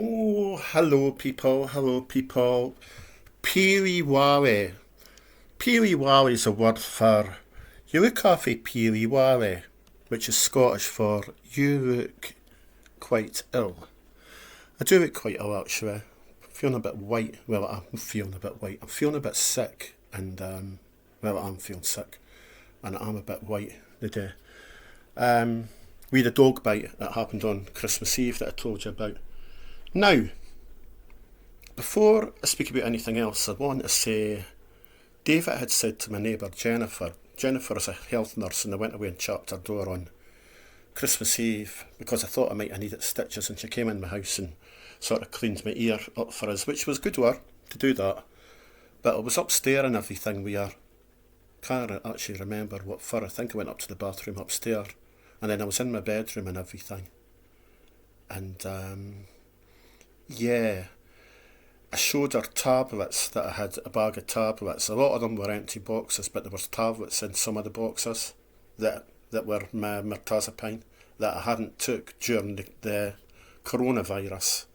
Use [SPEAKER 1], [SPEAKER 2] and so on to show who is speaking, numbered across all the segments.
[SPEAKER 1] Oh, hello people, hello people. Peely Wally. Peely Wally is a word for you look awfully peely Wally, which is Scottish for you look quite ill. I do look quite ill actually. I'm feeling a bit white. Well, I'm feeling a bit white. I'm feeling a bit sick, and I'm feeling sick, and I'm a bit white today. We had a dog bite that happened on Christmas Eve that I told you about. Now, before I speak about anything else, I want to say David had said to my neighbour Jennifer, Jennifer is a health nurse, and I went away and chapped her door on Christmas Eve because I thought I might have needed stitches, and she came in my house and sort of cleaned my ear up for us, which was good work to do that. But I was upstairs and everything we are. Can't actually remember what for. I think I went up to the bathroom upstairs, and then I was in my bedroom and everything. And yeah, I showed her tablets that I had, a bag of tablets. A lot of them were empty boxes, but there was tablets in some of the boxes that were my mirtazapine that I hadn't took during the coronavirus,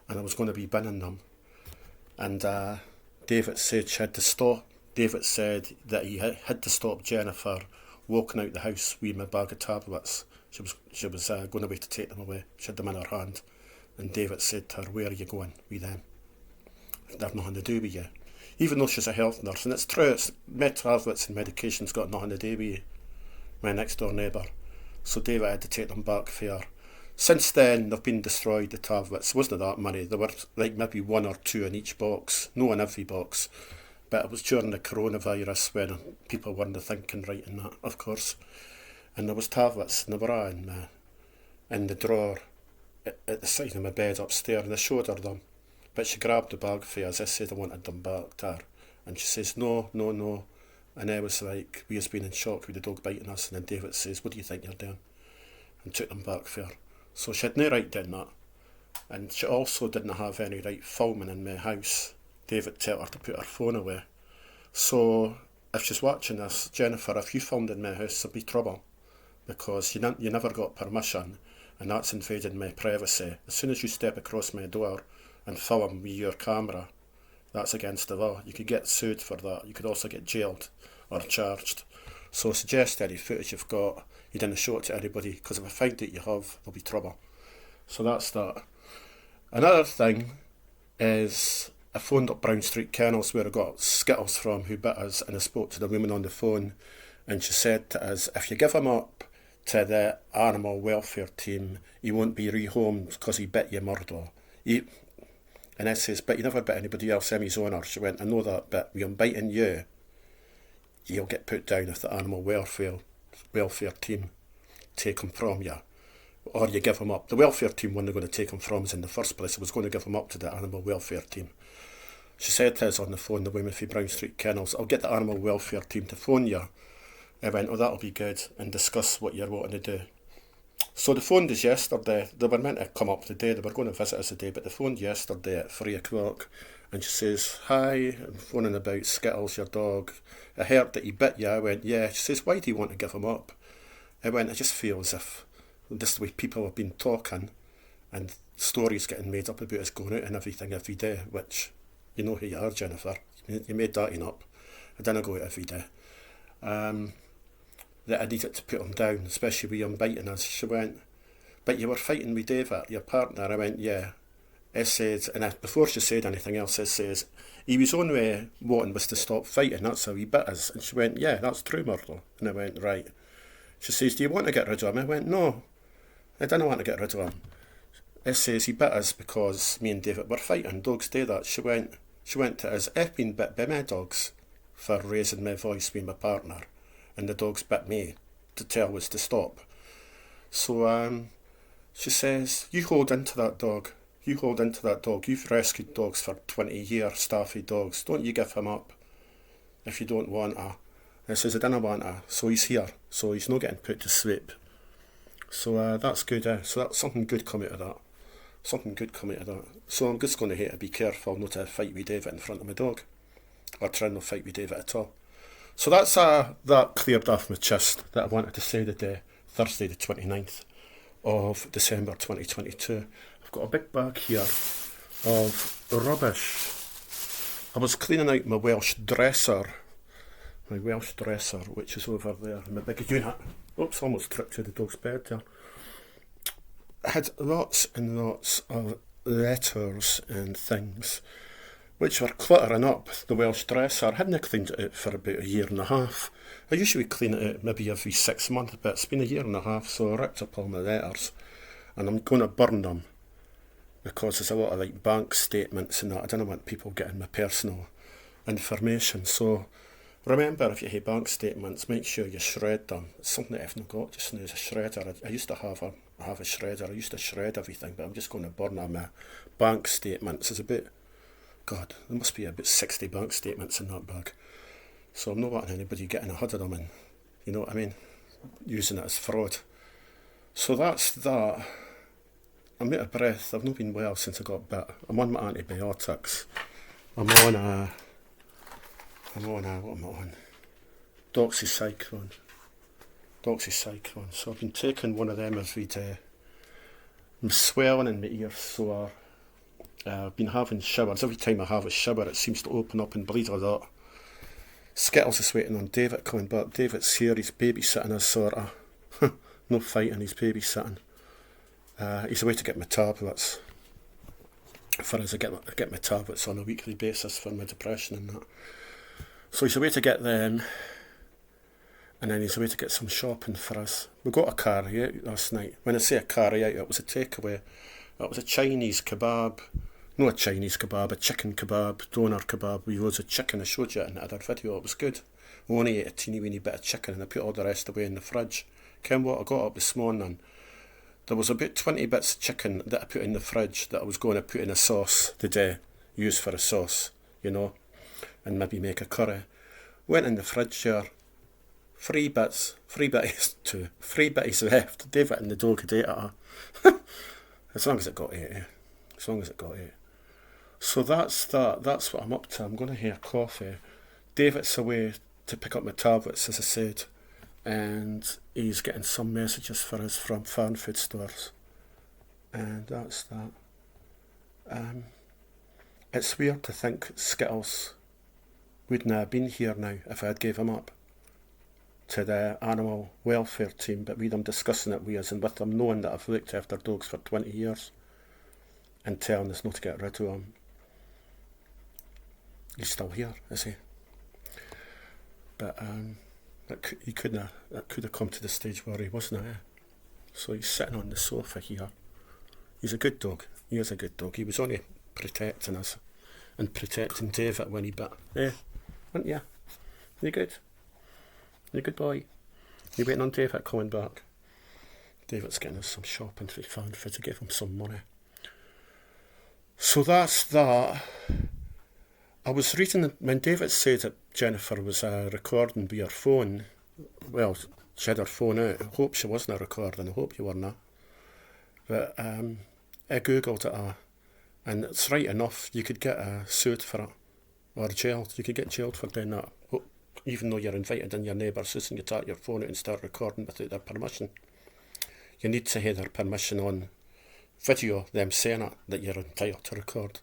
[SPEAKER 1] and I was going to be binning them. And David said she had to stop. David said that he had to stop Jennifer walking out the house with my bag of tablets. She was going away to take them away. She had them in her hand, and David said to her, "Where are you going with them? They've nothing to do with you." Even though she's a health nurse, and it's true, it's tablets and medication's got nothing to do with my next door neighbour. So David had to take them back for her. Since then, they've been destroyed, the tablets. It wasn't that many. There were like maybe one or two in each box. No in every box. But it was during the coronavirus when people weren't thinking right in that, of course. And there was tablets, and they were all in the drawer at the side of my bed upstairs, and I showed her them. But she grabbed the bag for us. I said I wanted them back to her. And she says, no, no, no. And I was like, we has been in shock with the dog biting us. And then David says, what do you think you're doing? And took them back for her. So she had no right doing that. And she also didn't have any right filming in my house. David told her to put her phone away. So if she's watching this, Jennifer, if you filmed in my house, there'll be trouble. Because you never got permission, and that's invading my privacy. As soon as you step across my door and film with your camera, that's against the law. You could get sued for that. You could also get jailed or charged. So I suggest any footage you've got, you didn't show it to anybody, because if I find that you have, there'll be trouble. So that's that. Another thing is I phoned up Brown Street Kennels where I got Skittles from, who bit us, and I spoke to the woman on the phone, and she said to us, if you give him up to the animal welfare team, he won't be rehomed because he bit you murder. And I says, but you never bit anybody else, I'm his owner. She went, I know that, but when I'm biting you, you'll get put down if the animal welfare team take him from you. Or you give him up. The welfare team weren't going to take him from us in the first place. I was going to give him up to the animal welfare team. She said to us on the phone, the woman from Brown Street Kennels, I'll get the animal welfare team to phone you. I went, oh, that'll be good, and discuss what you're wanting to do. So they phoned us yesterday. They were meant to come up today. They were going to visit us today, but they phoned yesterday at 3 o'clock. And she says, hi, I'm phoning about Skittles, your dog. I heard that he bit you. I went, yeah. She says, why do you want to give him up? I went, I just feel as if this is the way people have been talking, and stories getting made up about us going out and everything every day, which, you know who you are, Jennifer. You made that up. I didn't go out every day. That I needed to put him down, especially with him biting us. She went, but you were fighting with David, your partner. I went, yeah. I said, and before she said anything else, I says, he was only wanting us to stop fighting, that's how he bit us. And she went, yeah, that's true, Myrtle. And I went, right. She says, do you want to get rid of him? I went, no, I didn't want to get rid of him. I says, he bit us because me and David were fighting. Dogs do that. She went to us, I've been bit by my dogs for raising my voice with my partner, and the dogs bit me to tell us to stop. So she says, you hold into that dog. You hold into that dog. You've rescued dogs for 20 years, staffy dogs. Don't you give him up if you don't want her. And I says, I didn't want her. So he's here. So he's not getting put to sleep. So that's good. So that's something good come out of that. Something good come out of that. So I'm just going to have to be careful not to fight with David in front of my dog. Or try not to fight with David at all. So that's that cleared off my chest that I wanted to say today, Thursday the 29th of December 2022. I've got a big bag here of rubbish. I was cleaning out my Welsh dresser, which is over there in my big unit. Oops, almost tripped through the dog's bed there. I had lots and lots of letters and things which were cluttering up the Welsh dresser. I hadn't cleaned it out for about a year and a half. I usually clean it out maybe every 6 months, but it's been a year and a half, so I ripped up all my letters and I'm going to burn them because there's a lot of like bank statements and that. I don't want people getting my personal information. So remember, if you have bank statements, make sure you shred them. It's something that I've not got just now is a shredder. I used to have a shredder. I used to shred everything, but I'm just going to burn all my bank statements. There's about, God, there must be about 60 bank statements in that bag. So I'm not wanting anybody getting a hundred of them and, you know what I mean, using it as fraud. So that's that. I'm out of breath. I've not been well since I got bit. I'm on my antibiotics. I'm on what am I on? Doxycycline. So I've been taking one of them every day. I'm swelling in my ears sore. I've been having showers. Every time I have a shower, it seems to open up and bleed a lot. Skittles is waiting on David coming back. David's here. He's babysitting us, sort of. No fighting. He's babysitting. He's away to get my tablets. For us, I get my tablets on a weekly basis for my depression and that. So he's away to get them, and then he's away to get some shopping for us. We got a carry out last night. When I say a carry out, it was a takeaway. It was a Chinese kebab. Not a Chinese kebab, a chicken kebab, doner kebab with loads of chicken. I showed you it in the other video. It was good. I only ate a teeny weeny bit of chicken and I put all the rest away in the fridge. Ken what? I got up this morning. There was about 20 bits of chicken that I put in the fridge that I was going to put in a sauce today, use for a sauce, you know, and maybe make a curry. Went in the fridge here, three bitties left. David and the dog had ate it. As long as it got ate. So that's that. That's what I'm up to. I'm going to hear coffee. David's away to pick up my tablets, as I said, and he's getting some messages for us from Farm Food Stores. And that's that. It's weird to think Skittles wouldn't have been here now if I had gave him up to the animal welfare team, but with them discussing it with us and with them knowing that I've looked after dogs for 20 years and telling us not to get rid of him. He's still here, is he? But that could have come to the stage where he wasn't here. So he's sitting on the sofa here. He's a good dog. He is a good dog. He was only protecting us and protecting David when he bit. Yeah, weren't you? You good? You good boy? You waiting on David coming back? David's getting us some shopping for Farm Food to give him some money. So that's that. I was reading when David said that Jennifer was recording with her phone. Well, she had her phone out. I hope she wasn't recording. I hope you weren't. But I googled it, and it's right enough. You could get sued for it or jailed. You could get jailed for doing that, even though you're invited in your neighbour's house and you take your phone out and start recording without their permission. You need to have their permission on video, them saying it, that you're entitled to record.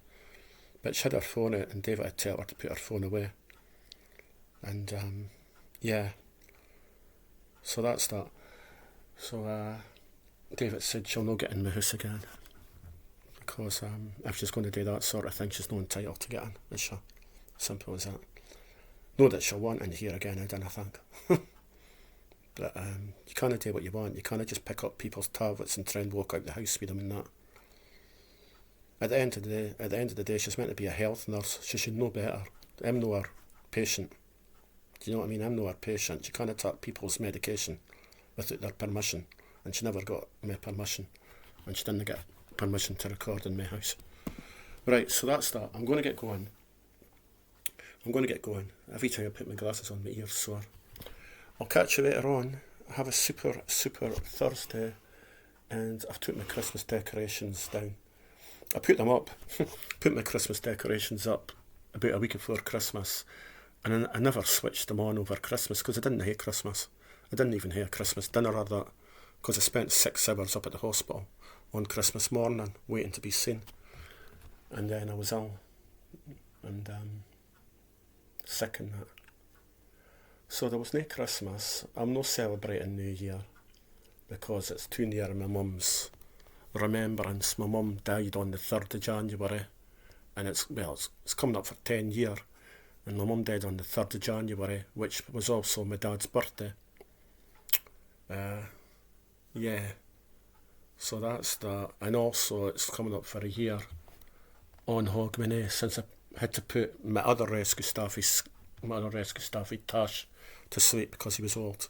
[SPEAKER 1] But she had her phone out and David had told her to put her phone away. And yeah, so that's that. So David said she'll not get in my house again, because if she's going to do that sort of thing, she's not entitled to get in, is she? Simple as that. Not that she'll want in here again, I don't think. But you can't do what you want. You can't just pick up people's tablets and try and walk out the house with them and that. At the end of the day, she's meant to be a health nurse. She should know better. I'm no her patient. Do you know what I mean? I'm no her patient. She can't take people's medication without their permission. And she never got my permission. And she didn't get permission to record in my house. Right, so that's that. I'm going to get going. Every time I put my glasses on, my ears sore. I'll catch you later on. Have a super Thursday. And I've took my Christmas decorations down. I put them up, put my Christmas decorations up about a week before Christmas, and I never switched them on over Christmas because I didn't hate Christmas. I didn't even hate Christmas dinner or that, because I spent 6 hours up at the hospital on Christmas morning, waiting to be seen. And then I was ill and sick and that. So there was no Christmas. I'm not celebrating New Year because it's too near my mum's remembrance. My mum died on the 3rd of January, and it's coming up for 10 years. And my mum died on the 3rd of January, which was also my dad's birthday. Yeah. So that's that. And also it's coming up for a year on Hogmanay since I had to put my other rescue staffy, Tash, to sleep because he was old.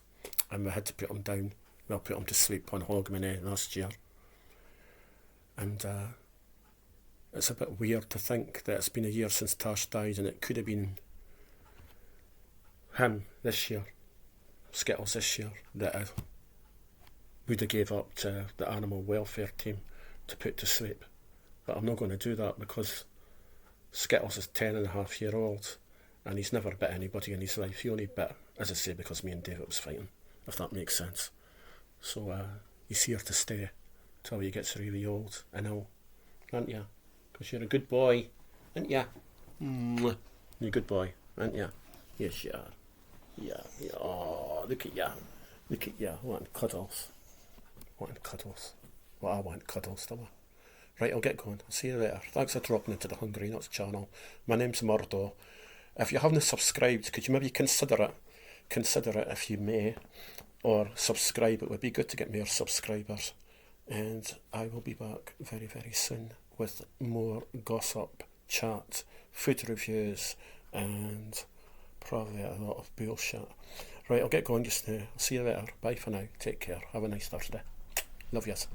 [SPEAKER 1] And we had to put him down. Well, put him to sleep on Hogmanay last year. And it's a bit weird to think that it's been a year since Tash died, and it could have been him this year, Skittles this year, that I would have gave up to the animal welfare team to put to sleep. But I'm not going to do that because Skittles is 10.5-year-old and he's never bit anybody in his life. He only bit, as I say, because me and David was fighting, if that makes sense. So he's here to stay till he gets really old and ill, aren't you? Because you're a good boy, aren't you? You're a good boy, aren't you? Yes, you are. Yeah. Oh, look at you. Look at you. Wanting cuddles. Well, I want cuddles, don't I? Right, I'll get going. I'll see you later. Thanks for dropping into the Hungry Nuts channel. My name's Murdo. If you haven't subscribed, could you maybe consider it? Consider it if you may. Or subscribe. It would be good to get more subscribers. And I will be back very, very soon with more gossip, chat, food reviews, and probably a lot of bullshit. Right, I'll get going just now. I'll see you later. Bye for now. Take care. Have a nice Thursday. Love yous.